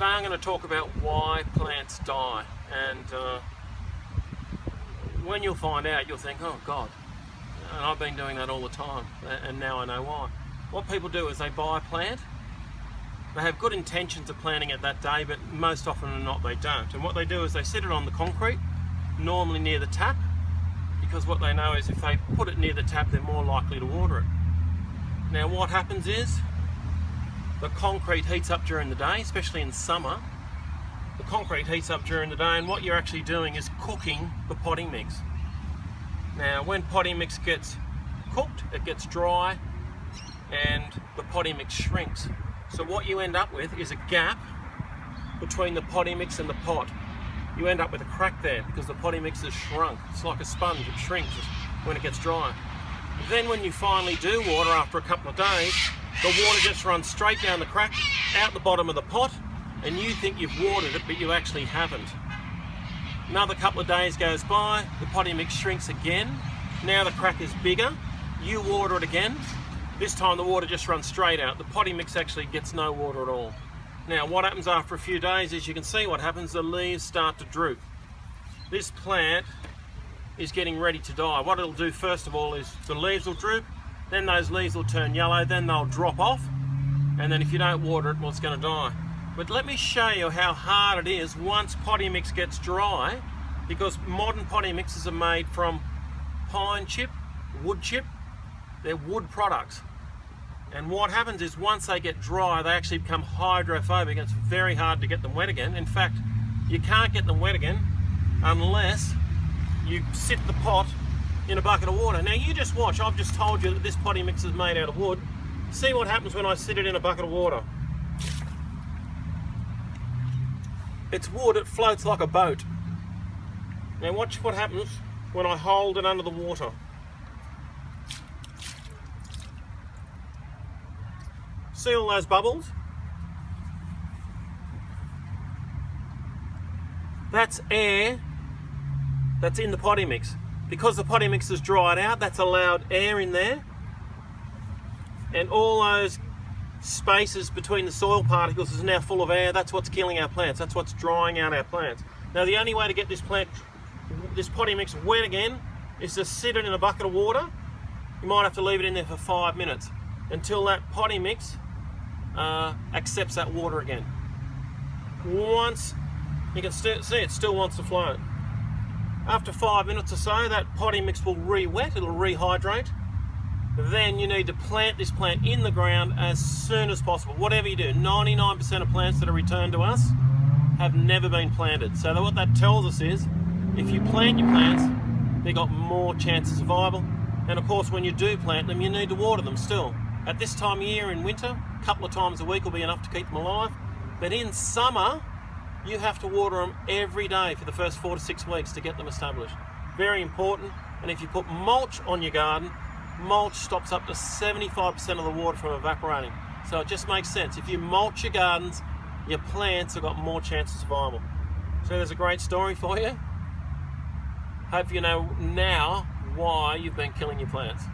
Today I'm going to talk about why plants die, and when you'll find out, you'll think, oh God, and I've been doing that all the time, and now I know why. What people do is they buy a plant, they have good intentions of planting it that day, but most often than not they don't. And what they do is they sit it on the concrete, normally near the tap, because what they know is if they put it near the tap, they're more likely to water it. Now what happens is, the concrete heats up during the day, especially in summer. The concrete heats up during the day, and what you're actually doing is cooking the potting mix. Now when potting mix gets cooked, it gets dry and the potting mix shrinks. So what you end up with is a gap between the potting mix and the pot. You end up with a crack there because the potting mix has shrunk. It's like a sponge, it shrinks when it gets dry. Then when you finally do water after a couple of days, the water just runs straight down the crack, out the bottom of the pot, and you think you've watered it, but you actually haven't. Another couple of days goes by, the potting mix shrinks again. Now the crack is bigger, you water it again. This time the water just runs straight out. The potting mix actually gets no water at all. Now what happens after a few days is you can see what happens, the leaves start to droop. This plant is getting ready to die. What it'll do first of all is the leaves will droop, then those leaves will turn yellow, then they'll drop off, and then if you don't water it, well, it's going to die. But let me show you how hard it is once potting mix gets dry, because modern potting mixes are made from pine chip, wood chip. They're wood products. And what happens is once they get dry, they actually become hydrophobic, and it's very hard to get them wet again. In fact, you can't get them wet again unless you sit the pot in a bucket of water. Now you just watch, I've just told you that this potting mix is made out of wood. See what happens when I sit it in a bucket of water. It's wood, it floats like a boat. Now watch what happens when I hold it under the water. See all those bubbles? That's air that's in the potting mix. Because the potting mix has dried out, that's allowed air in there, and all those spaces between the soil particles is now full of air. That's what's killing our plants. That's what's drying out our plants. Now the only way to get this potting mix wet again is to sit it in a bucket of water. You might have to leave it in there for 5 minutes until that potting mix accepts that water again. Once you can see it still wants to float. After 5 minutes or so, that potting mix will re-wet, it'll rehydrate. Then you need to plant this plant in the ground as soon as possible. Whatever you do, 99% of plants that are returned to us have never been planted. So what that tells us is, if you plant your plants, they've got more chance of survival. And of course, when you do plant them, you need to water them still. At this time of year in winter, a couple of times a week will be enough to keep them alive. But in summer, you have to water them every day for the first 4 to 6 weeks to get them established. Very important. And if you put mulch on your garden, mulch stops up to 75% of the water from evaporating. So it just makes sense. If you mulch your gardens, your plants have got more chance of survival. So there's a great story for you. Hope you know now why you've been killing your plants.